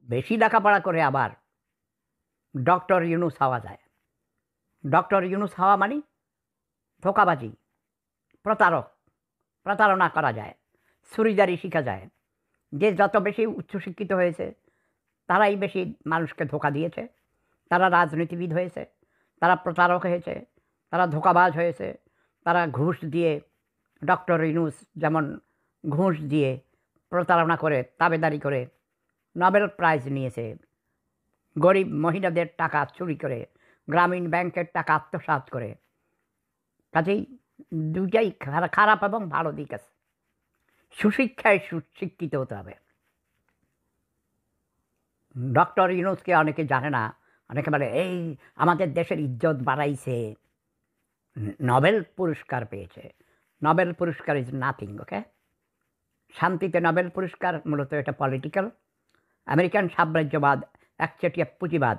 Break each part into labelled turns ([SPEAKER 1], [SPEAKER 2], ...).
[SPEAKER 1] বেশি লেখাপড়া করে আবার ডক্টর ইউনুস হওয়া যায়। ডক্টর ইউনুস হওয়া মানে ধোঁকাবাজি, প্রতারণা করা যায়, ছুরিদারি শিখা যায়। যে যত বেশি উচ্চশিক্ষিত হয়েছে তারাই বেশি মানুষকে ধোঁকা দিয়েছে, তারা রাজনীতিবিদ হয়েছে, তারা প্রতারক হয়েছে, তারা ধোঁকাবাজ হয়েছে, তারা ঘুষ দিয়ে, ডক্টর ইউনুস যেমন ঘুষ দিয়ে প্রতারণা করে তাবেদারি করে নোবেল প্রাইজ নিয়েছে, গরিব মহিলাদের টাকা চুরি করে, গ্রামীণ ব্যাংকের টাকা আত্মসাৎ করে। কাজেই দুইটাই খারাপ এবং ভালো দিক আছে। সুশিক্ষায় সুশিক্ষিত হতে হবে। ডক্টর ইউনুসকে অনেকে জানে না, অনেকে বলে এই আমাদের দেশের ইজ্জত বাড়াইছে, নোবেল পুরস্কার পেয়েছে। নোবেল পুরস্কার ইজ নাথিং, ওকে? শান্তিতে নোবেল পুরস্কার মূলত এটা পলিটিক্যাল। আমেরিকান সাম্রাজ্যবাদ, একচেটিয়া পুঁজিবাদ,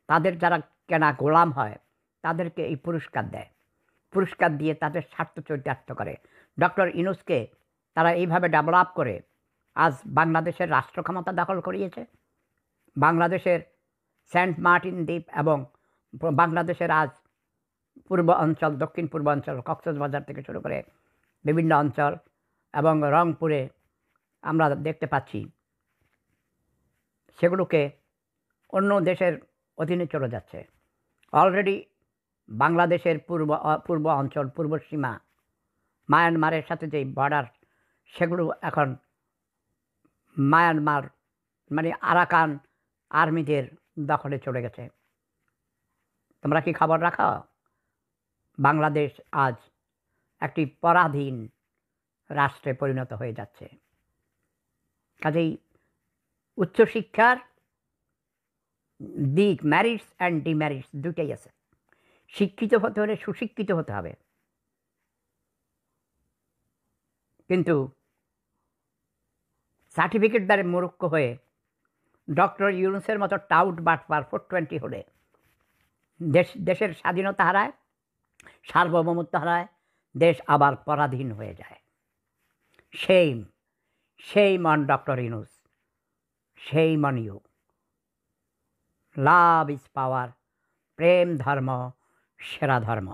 [SPEAKER 1] তাদের যারা কেনা গোলাম হয় তাদেরকে এই পুরস্কার দেয়, পুরস্কার দিয়ে তাদের স্বার্থ চরিতার্থ করে। ডক্টর ইউনুসকে তারা এইভাবে ডেভেলপ করে আজ বাংলাদেশের রাষ্ট্র ক্ষমতা দখল করিয়েছে। বাংলাদেশের সেন্ট মার্টিন দ্বীপ এবং বাংলাদেশের আজ পূর্ব অঞ্চল, দক্ষিণ পূর্ব অঞ্চল, কক্সবাজার থেকে শুরু করে বিভিন্ন অঞ্চল এবং রংপুরে আমরা দেখতে পাচ্ছি সেগুলোকে অন্য দেশের অধীনে চলে যাচ্ছে। অলরেডি বাংলাদেশের পূর্ব অঞ্চল, পূর্ব সীমা, মায়ানমারের সাথে যেই বর্ডার, সেগুলো এখন মায়ানমার মানে আরাকান আর্মিদের দখলে চলে গেছে। তোমরা কি খবর রাখো? বাংলাদেশ আজ একটি পরাধীন রাষ্ট্রে পরিণত হয়ে যাচ্ছে। কাজেই উচ্চশিক্ষার দিক, ম্যারিটস অ্যান্ড ডিম্যারিটস দুটাই আছে। শিক্ষিত হতে হলে সুশিক্ষিত হতে হবে, কিন্তু সার্টিফিকেট দ্বারে মূর্খ হয়ে ডক্টর ইউনুসের মতো টাউট বাটপার 420 হলে দেশের স্বাধীনতা হারায়, সার্বভৌমত্ব হারায়, দেশ আবার পরাধীন হয়ে যায়। Shame on Dr. Yunus. Shame on you. Love is power. প্রেম ধর্ম সেরা ধর্ম।